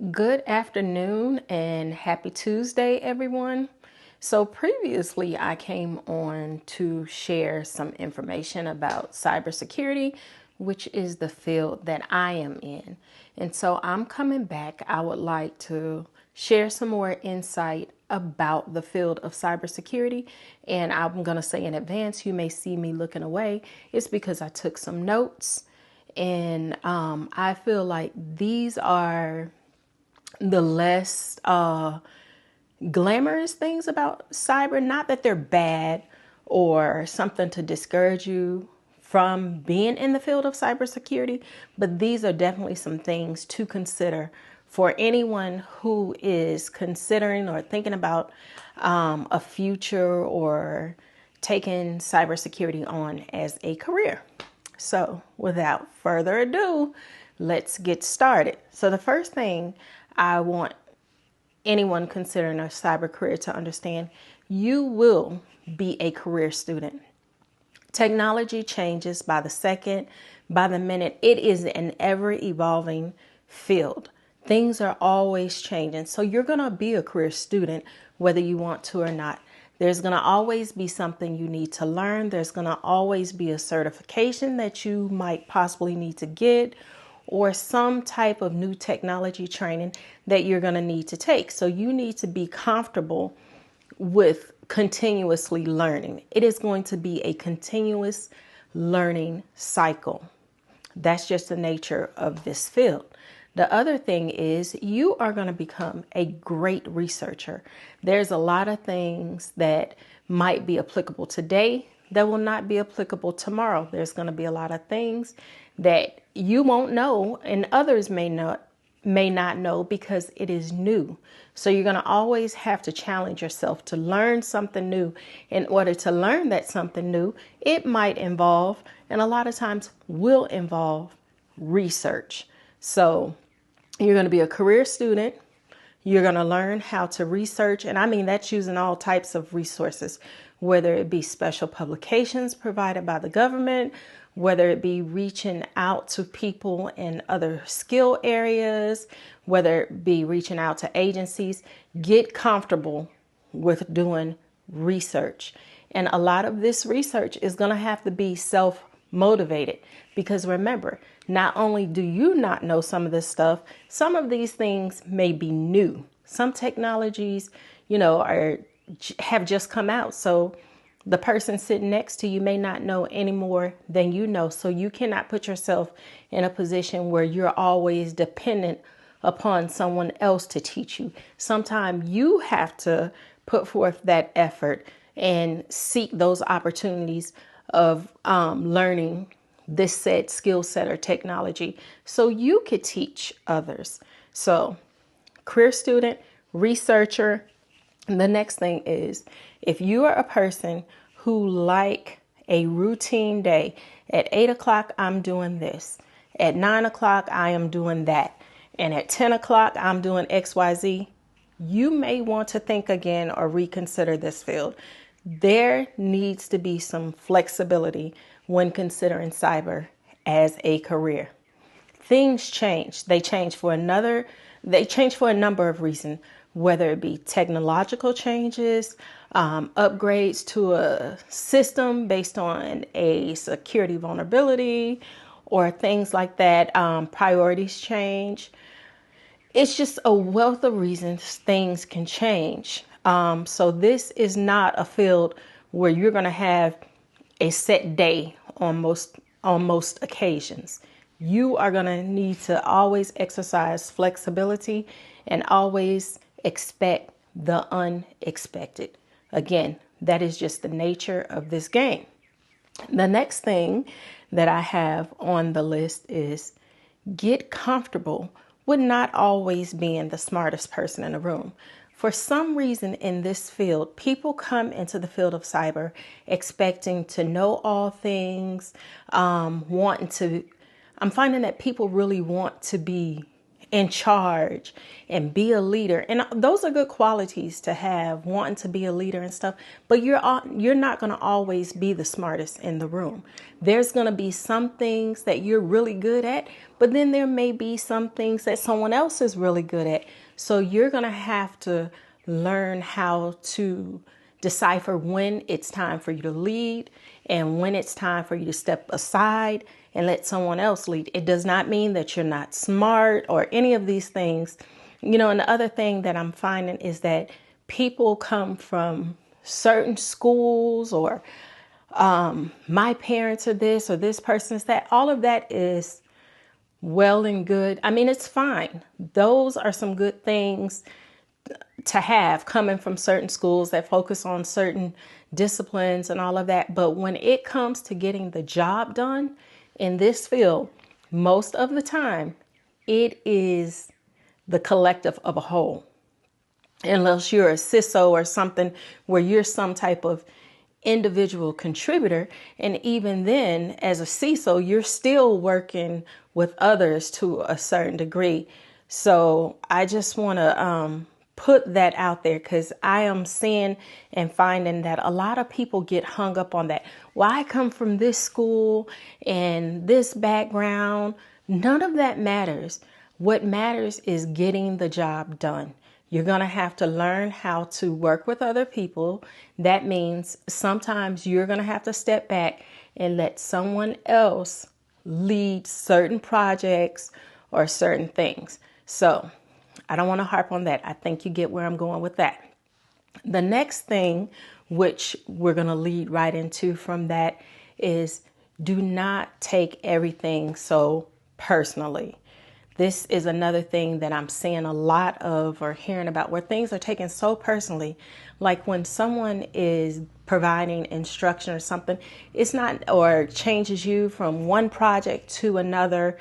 Good afternoon and happy Tuesday, everyone. So previously I came on to share some information about cybersecurity, which is the field that I am in. And so I'm coming back. I would like to share some more insight about the field of cybersecurity. And I'm going to say in advance, you may see me looking away. It's because I took some notes, and I feel like these are the less glamorous things about cyber. Not that they're bad or something to discourage you from being in the field of cybersecurity, but these are definitely some things to consider for anyone who is considering or thinking about a future or taking cybersecurity on as a career. So without further ado, let's get started. So the first thing I want anyone considering a cyber career to understand, you will be a career student. Technology changes by the second, by the minute. It is an ever evolving field. Things are always changing. So you're going to be a career student whether you want to or not. There's going to always be something you need to learn. There's going to always be a certification that you might possibly need to get, or some type of new technology training that you're going to need to take. So you need to be comfortable with continuously learning. It is going to be a continuous learning cycle. That's just the nature of this field. The other thing is you are going to become a great researcher. There's a lot of things that might be applicable today that will not be applicable tomorrow. There's going to be a lot of things that you won't know and others may not know because it is new. So you're going to always have to challenge yourself to learn something new. In order to learn that something new, it might involve, and a lot of times will involve, research. So you're going to be a career student. You're going to learn how to research. And I mean, that's using all types of resources, whether it be special publications provided by the government, whether it be reaching out to people in other skill areas, whether it be reaching out to agencies. Get comfortable with doing research. And a lot of this research is going to have to be self-motivated, because remember, not only do you not know some of this stuff, some of these things may be new. Some technologies, have just come out. So the person sitting next to you may not know any more than you know. So you cannot put yourself in a position where you're always dependent upon someone else to teach you. Sometimes you have to put forth that effort and seek those opportunities of learning this said skill set or technology so you could teach others. So career student, researcher. And the next thing is, if you are a person who like a routine day, at 8 o'clock, I'm doing this. At 9 o'clock, I am doing that. And at 10 o'clock, I'm doing XYZ. You may want to think again or reconsider this field. There needs to be some flexibility when considering cyber as a career. Things change. They change for a number of reasons, whether it be technological changes, upgrades to a system based on a security vulnerability, or things like that. Priorities change. It's just a wealth of reasons things can change. So this is not a field where you're going to have a set day on most occasions. You are going to need to always exercise flexibility and always expect the unexpected. Again, that is just the nature of this game. The next thing that I have on the list is get comfortable with not always being the smartest person in the room. For some reason in this field, people come into the field of cyber expecting to know all things, I'm finding that people really want to be in charge and be a leader. And those are good qualities to have, wanting to be a leader and stuff. But you're not going to always be the smartest in the room. There's going to be some things that you're really good at, but then there may be some things that someone else is really good at. So you're going to have to learn how to decipher when it's time for you to lead and when it's time for you to step aside and let someone else lead. It does not mean that you're not smart or any of these things. And the other thing that I'm finding is that people come from certain schools, or my parents are this or this person's that. All of that is well and good. I mean, it's fine. Those are some good things to have coming from certain schools that focus on certain disciplines and all of that. But when it comes to getting the job done in this field, most of the time, it is the collective of a whole. Unless you're a CISO or something where you're some type of individual contributor. And even then, as a CISO, you're still working with others to a certain degree. So I just want to put that out there, because I am seeing and finding that a lot of people get hung up on that. Well, I come from this school and this background. None of that matters. What matters is getting the job done. You're going to have to learn how to work with other people. That means sometimes you're going to have to step back and let someone else lead certain projects or certain things. So I don't want to harp on that. I think you get where I'm going with that. The next thing, which we're going to lead right into from that, is do not take everything so personally. This is another thing that I'm seeing a lot of or hearing about, where things are taken so personally. Like when someone is providing instruction or something, it's not, or changes you from one project to another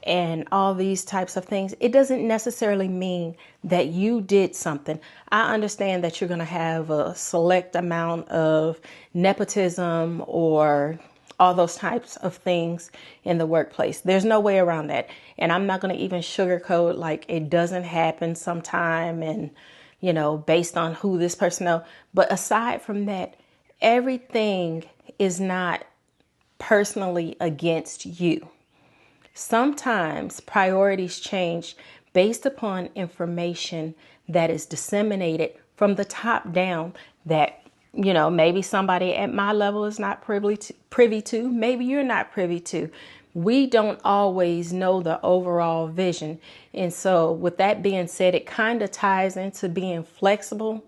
and all these types of things. It doesn't necessarily mean that you did something. I understand that you're going to have a select amount of nepotism or all those types of things in the workplace. There's no way around that. And I'm not going to even sugarcoat like it doesn't happen sometime and, based on who this person knows. But aside from that, everything is not personally against you. Sometimes priorities change based upon information that is disseminated from the top down that, maybe somebody at my level is not privy to. Maybe you're not privy to. We don't always know the overall vision. And so with that being said, it kind of ties into being flexible,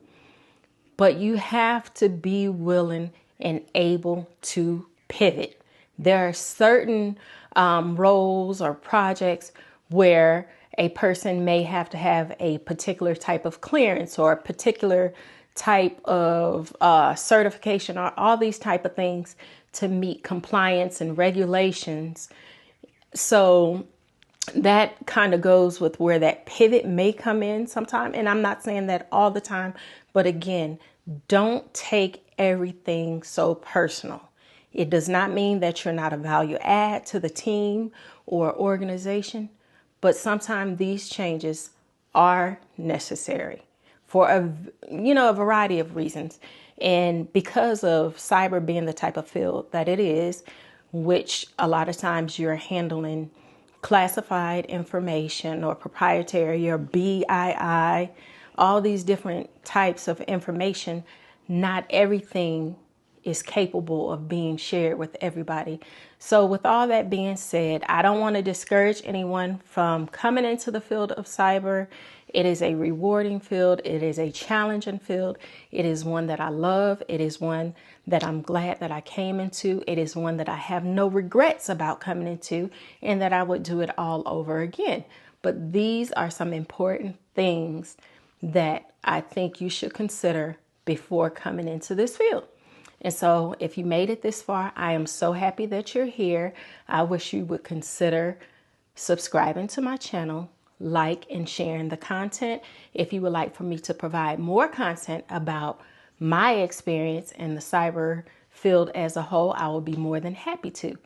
but you have to be willing and able to pivot. There are certain roles or projects where a person may have to have a particular type of clearance or a particular type of certification or all these type of things to meet compliance and regulations. So that kind of goes with where that pivot may come in sometime. And I'm not saying that all the time, but again, don't take everything so personal. It does not mean that you're not a value add to the team or organization, but sometimes these changes are necessary for a variety of reasons. And because of cyber being the type of field that it is, which a lot of times you're handling classified information or proprietary or BII, all these different types of information, not everything is capable of being shared with everybody. So with all that being said, I don't want to discourage anyone from coming into the field of cyber. It is a rewarding field. It is a challenging field. It is one that I love. It is one that I'm glad that I came into. It is one that I have no regrets about coming into, and that I would do it all over again. But these are some important things that I think you should consider before coming into this field. And so if you made it this far, I am so happy that you're here. I wish you would consider subscribing to my channel, like and sharing the content. If you would like for me to provide more content about my experience in the cyber field as a whole, I will be more than happy to.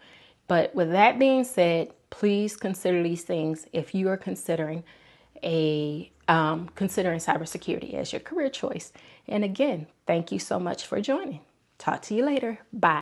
But with that being said, please consider these things if you are considering considering cybersecurity as your career choice. And again, thank you so much for joining. Talk to you later. Bye.